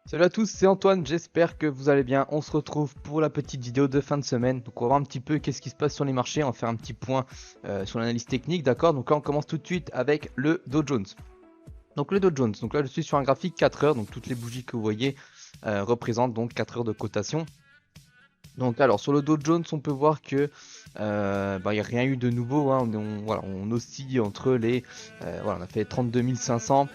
Salut à tous, c'est Antoine, j'espère que vous allez bien. On se retrouve pour la petite vidéo de fin de semaine. Donc on va voir un petit peu qu'est-ce qui se passe sur les marchés, on va faire un petit point sur l'analyse technique, d'accord? Donc là on commence tout de suite avec le Dow Jones. Donc le Dow Jones, donc là je suis sur un graphique 4 heures, donc toutes les bougies que vous voyez représentent donc 4 heures de cotation. Donc alors sur le Dow Jones on peut voir que il n'y a rien eu de nouveau, hein. Voilà, on oscille entre les, voilà, on a fait 32 500.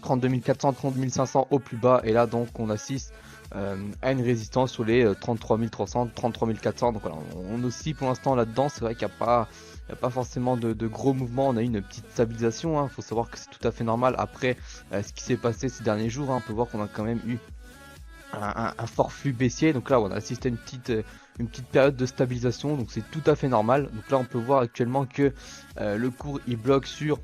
32 400, 30 500 au plus bas. Et là, donc, on assiste à une résistance sur les 33 300, 33 400. Donc voilà, on oscille pour l'instant là-dedans. C'est vrai qu'il n'y a pas forcément de gros mouvements. On a eu une petite stabilisation. Il faut savoir que c'est tout à fait normal après ce qui s'est passé ces derniers jours. On peut voir qu'on a quand même eu un fort flux baissier. Donc là, on a assisté à une petite période de stabilisation. Donc c'est tout à fait normal. Donc là, on peut voir actuellement que le cours il bloque sur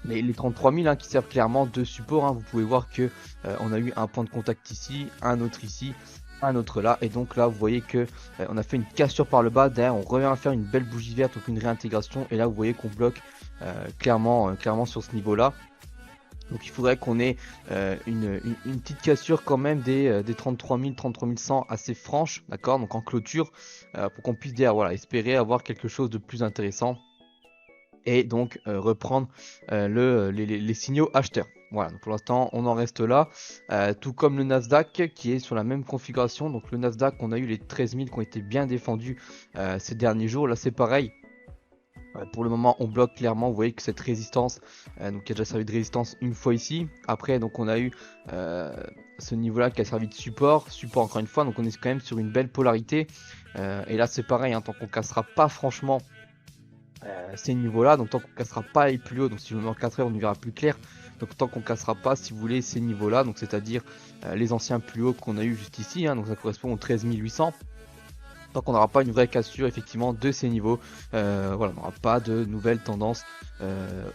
les 33 000 hein, qui servent clairement de support. Hein. Vous pouvez voir que on a eu un point de contact ici, un autre ici, un autre là. Et donc là, vous voyez que on a fait une cassure par le bas. Derrière, on revient à faire une belle bougie verte, donc une réintégration. Et là, vous voyez qu'on bloque clairement sur ce niveau-là. Donc il faudrait qu'on ait une petite cassure quand même des 33 000, 33 100 assez franches, d'accord? Donc en clôture, pour qu'on puisse dire, voilà, espérer avoir quelque chose de plus intéressant et donc reprendre les signaux acheteurs. Voilà, donc pour l'instant on en reste là, tout comme le Nasdaq qui est sur la même configuration. Donc le Nasdaq, on a eu les 13 000 qui ont été bien défendus ces derniers jours. Là c'est pareil. Pour le moment, on bloque clairement. Vous voyez que cette résistance, donc qui a déjà servi de résistance une fois ici. Après, donc on a eu euh, ce niveau-là qui a servi de support encore une fois. Donc on est quand même sur une belle polarité. Et là, c'est pareil, hein, tant qu'on cassera pas franchement ces niveaux-là, donc tant qu'on cassera pas les plus haut, donc si je me mets en 4 heures on y verra plus clair, donc tant qu'on cassera pas si vous voulez ces niveaux-là, donc c'est-à-dire les anciens plus hauts qu'on a eu juste ici, hein, donc ça correspond aux 13 800, tant qu'on n'aura pas une vraie cassure effectivement de ces niveaux, voilà, on n'aura pas de nouvelles tendances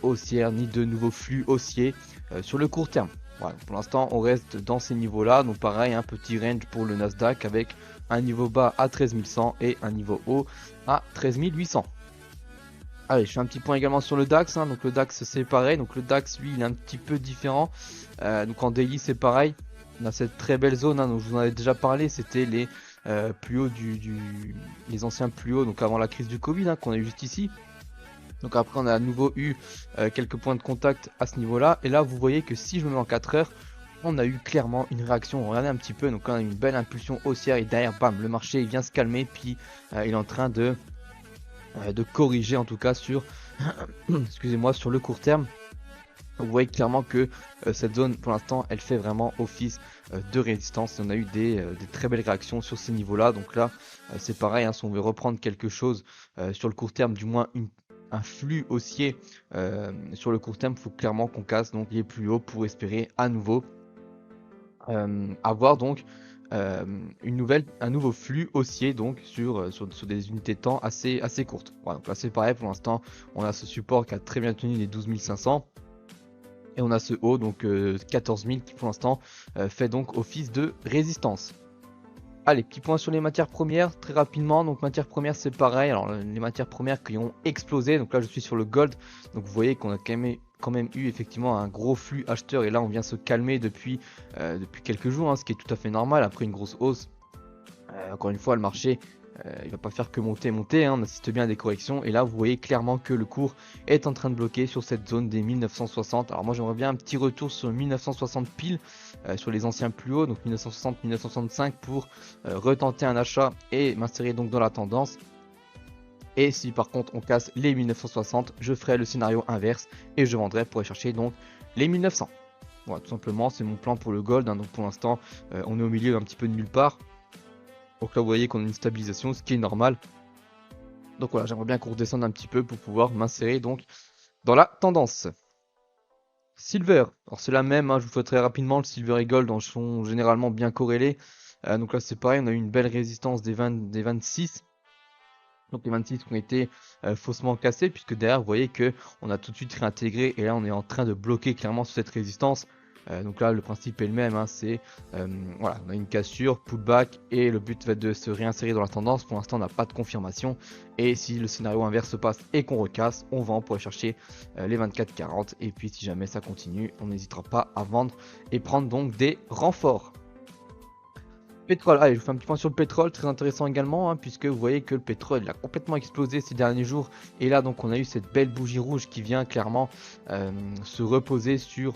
haussières ni de nouveaux flux haussiers sur le court terme. Voilà, pour l'instant on reste dans ces niveaux-là, donc pareil, un petit range pour le Nasdaq avec un niveau bas à 13 100 et un niveau haut à 13 800. Allez, je fais un petit point également sur le DAX, hein. Donc le DAX c'est pareil, donc le DAX lui il est un petit peu différent. Donc en daily c'est pareil, on a cette très belle zone, hein, donc je vous en avais déjà parlé, c'était les plus hauts les anciens plus hauts, donc avant la crise du Covid, hein, qu'on a eu juste ici. Donc après on a à nouveau eu quelques points de contact à ce niveau là, et là vous voyez que si je me mets en 4 heures, on a eu clairement une réaction. Regardez un petit peu, donc on a une belle impulsion haussière et derrière bam, le marché il vient se calmer, puis il est en train de corriger en tout cas sur excusez-moi, sur le court terme. Vous voyez clairement que cette zone pour l'instant elle fait vraiment office de résistance. On a eu des très belles réactions sur ces niveaux là, donc là c'est pareil, hein, si on veut reprendre quelque chose sur le court terme, du moins un flux haussier sur le court terme, il faut clairement qu'on casse donc les plus hauts pour espérer à nouveau avoir donc un nouveau flux haussier donc sur des unités de temps assez courtes. Voilà, donc là c'est pareil, pour l'instant on a ce support qui a très bien tenu les 12 500 et on a ce haut donc 14 000 qui pour l'instant fait donc office de résistance. Allez, petit point sur les matières premières, très rapidement. Donc matières premières c'est pareil, alors les matières premières qui ont explosé, donc là je suis sur le gold, donc vous voyez qu'on a quand même eu effectivement un gros flux acheteur, et là on vient se calmer depuis quelques jours, hein, ce qui est tout à fait normal après une grosse hausse. Encore une fois, le marché il va pas faire que monter, hein, on assiste bien à des corrections, et là vous voyez clairement que le cours est en train de bloquer sur cette zone des 1960. Alors moi j'aimerais bien un petit retour sur 1960 pile, sur les anciens plus hauts, donc 1960, 1965 pour retenter un achat et m'insérer donc dans la tendance. Et si par contre on casse les 1960, je ferai le scénario inverse et je vendrai pour aller chercher donc les 1900. Voilà, tout simplement c'est mon plan pour le gold, hein. Donc pour l'instant on est au milieu d'un petit peu de nulle part. Donc là vous voyez qu'on a une stabilisation, ce qui est normal. Donc voilà, j'aimerais bien qu'on redescende un petit peu pour pouvoir m'insérer donc dans la tendance. Silver, alors c'est la même, hein, je vous fais très rapidement, le silver et gold sont généralement bien corrélés. Donc là c'est pareil, on a eu une belle résistance des 26. Donc les 26 qui ont été faussement cassés, puisque derrière vous voyez que on a tout de suite réintégré, et là on est en train de bloquer clairement sur cette résistance. Donc là le principe est le même, hein, c'est voilà, on a une cassure, pullback et le but va être de se réinsérer dans la tendance. Pour l'instant on n'a pas de confirmation et si le scénario inverse se passe et qu'on recasse, on vend pour aller chercher les 24,40 et puis si jamais ça continue, on n'hésitera pas à vendre et prendre donc des renforts. Pétrole, allez, je vous fais un petit point sur le pétrole, très intéressant également, hein, puisque vous voyez que le pétrole il a complètement explosé ces derniers jours. Et là, donc, on a eu cette belle bougie rouge qui vient clairement se reposer sur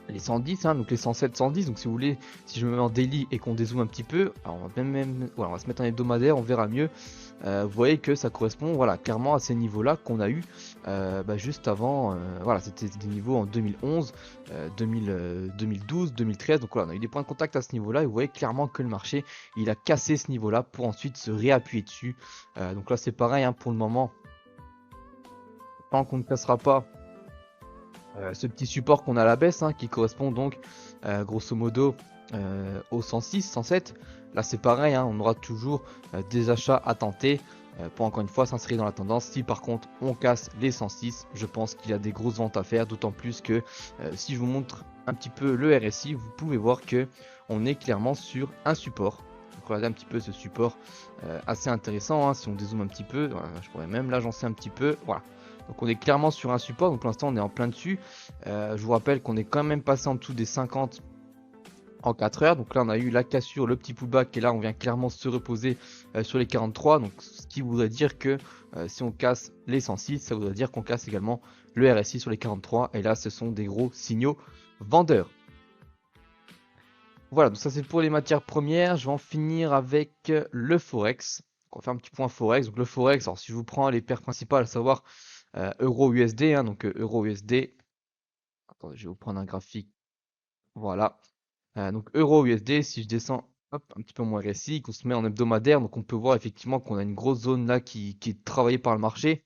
les 110, hein, donc les 107, 110. Donc, si vous voulez, si je me mets en daily et qu'on dézoome un petit peu, alors on va se mettre en hebdomadaire, on verra mieux. Vous voyez que ça correspond, voilà, clairement à ces niveaux-là qu'on a eu juste avant. Voilà, c'était des niveaux en 2011, 2012, 2013. Donc voilà, on a eu des points de contact à ce niveau-là. Et vous voyez clairement que le marché, il a cassé ce niveau-là pour ensuite se réappuyer dessus. Donc là, c'est pareil, hein, pour le moment. Tant qu'on ne cassera pas ce petit support qu'on a à la baisse, hein, qui correspond donc grosso modo au 106, 107. Là c'est pareil, hein, on aura toujours des achats à tenter pour encore une fois s'inscrire dans la tendance. Si par contre on casse les 106, je pense qu'il y a des grosses ventes à faire, d'autant plus que si je vous montre un petit peu le RSI, vous pouvez voir que on est clairement sur un support. Donc regardez un petit peu ce support assez intéressant, hein, si on dézoome un petit peu, voilà, je pourrais même l'agencer un petit peu, voilà. Donc on est clairement sur un support, donc pour l'instant on est en plein dessus. Je vous rappelle qu'on est quand même passé en dessous des 50 en 4 heures. Donc là on a eu la cassure, le petit pullback et là on vient clairement se reposer sur les 43. Donc ce qui voudrait dire que si on casse les 106, ça voudrait dire qu'on casse également le RSI sur les 43. Et là ce sont des gros signaux vendeurs. Voilà, donc ça c'est pour les matières premières. Je vais en finir avec le Forex. On va faire un petit point Forex. Donc le Forex, alors si je vous prends les paires principales, à savoir euro-USD, hein, donc euro-USD. Attendez, je vais vous prendre un graphique. Voilà. Donc euro-USD, si je descends hop, un petit peu moins RSI, qu'on se met en hebdomadaire, donc on peut voir effectivement qu'on a une grosse zone là qui est travaillée par le marché.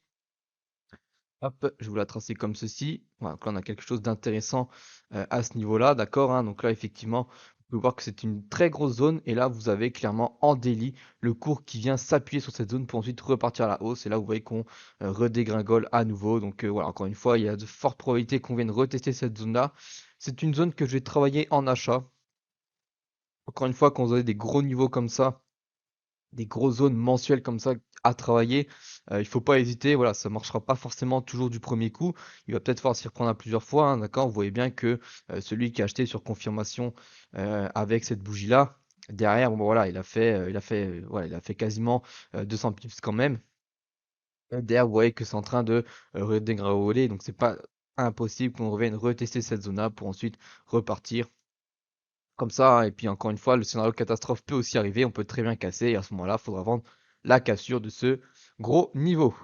Hop, je vais vous la tracer comme ceci. Voilà, donc là on a quelque chose d'intéressant à ce niveau-là, d'accord, hein. Donc là effectivement, vous pouvez voir que c'est une très grosse zone et là vous avez clairement en daily le cours qui vient s'appuyer sur cette zone pour ensuite repartir à la hausse. Et là vous voyez qu'on redégringole à nouveau. Donc voilà, encore une fois, il y a de fortes probabilités qu'on vienne retester cette zone-là. C'est une zone que je vais travailler en achat. Encore une fois, quand vous avez des gros niveaux comme ça, des grosses zones mensuelles comme ça à travailler, il faut pas hésiter. Voilà, ça marchera pas forcément toujours du premier coup. Il va peut-être falloir s'y reprendre à plusieurs fois, hein, d'accord. Vous voyez bien que celui qui a acheté sur confirmation avec cette bougie là, derrière, bon, voilà, voilà, il a fait quasiment 200 pips quand même. Et derrière, vous voyez que c'est en train de redégringoler, donc c'est pas impossible qu'on revienne retester cette zone là pour ensuite repartir comme ça, hein. Et puis encore une fois, le scénario catastrophe peut aussi arriver, on peut très bien casser, et à ce moment-là, il faudra vendre la cassure de ce gros niveau.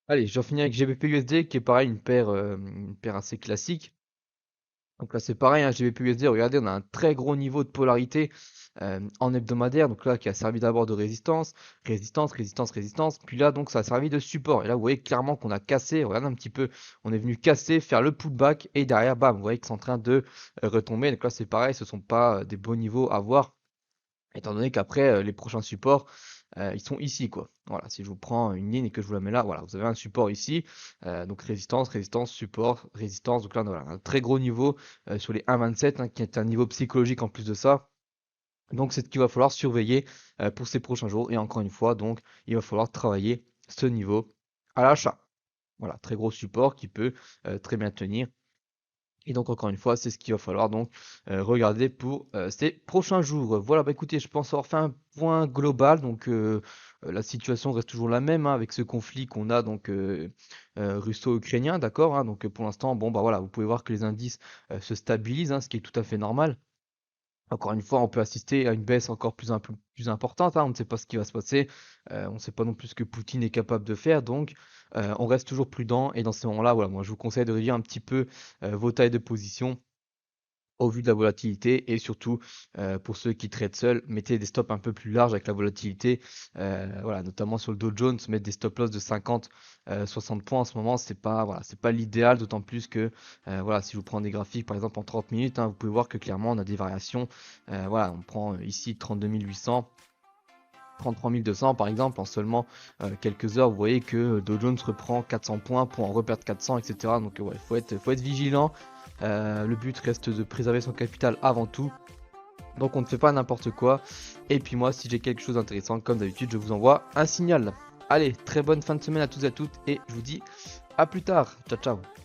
Allez, je vais en finir avec GBP-USD, qui est pareil, une paire assez classique. Donc là, c'est pareil, hein, GBP-USD, regardez, on a un très gros niveau de polarité en hebdomadaire, donc là, qui a servi d'abord de résistance, résistance, résistance, résistance, puis là, donc, ça a servi de support. Et là, vous voyez clairement qu'on a cassé, regardez un petit peu, on est venu casser, faire le pullback, et derrière, bam, vous voyez que c'est en train de retomber. Donc là, c'est pareil, ce ne sont pas des beaux niveaux à voir, étant donné qu'après, les prochains supports, ils sont ici, quoi. Voilà, si je vous prends une ligne et que je vous la mets là, voilà, vous avez un support ici, donc résistance, résistance, support, résistance. Donc là, on a un très gros niveau sur les 1,27, hein, qui est un niveau psychologique en plus de ça. Donc c'est ce qu'il va falloir surveiller pour ces prochains jours. Et encore une fois, donc il va falloir travailler ce niveau à l'achat. Voilà, très gros support qui peut très bien tenir. Et donc encore une fois, c'est ce qu'il va falloir donc regarder pour ces prochains jours. Voilà, bah écoutez, je pense avoir fait un point global. Donc la situation reste toujours la même, hein, avec ce conflit qu'on a donc russo-ukrainien, d'accord, hein. Donc pour l'instant, bon bah voilà, vous pouvez voir que les indices se stabilisent, hein, ce qui est tout à fait normal. Encore une fois, on peut assister à une baisse encore plus importante, hein. On ne sait pas ce qui va se passer. On ne sait pas non plus ce que Poutine est capable de faire. Donc, on reste toujours prudent. Et dans ces moments-là, voilà, moi, je vous conseille de réduire un petit peu vos tailles de position au vu de la volatilité. Et surtout, pour ceux qui traitent seuls, mettez des stops un peu plus larges avec la volatilité. Voilà, notamment sur le Dow Jones, mettre des stop loss de 50, 60 points en ce moment, c'est pas, voilà, c'est pas l'idéal, d'autant plus que, voilà, si je vous prends des graphiques, par exemple en 30 minutes, hein, vous pouvez voir que clairement on a des variations. Voilà, on prend ici 32 800. 33 200 par exemple en seulement quelques heures. Vous voyez que Dow Jones reprend 400 points pour en reperdre 400, etc. Donc ouais, faut être vigilant. Le but reste de préserver son capital avant tout. Donc on ne fait pas n'importe quoi. Et puis moi, si j'ai quelque chose d'intéressant, comme d'habitude, je vous envoie un signal. Allez, très bonne fin de semaine à tous et à toutes. Et je vous dis à plus tard. Ciao, ciao.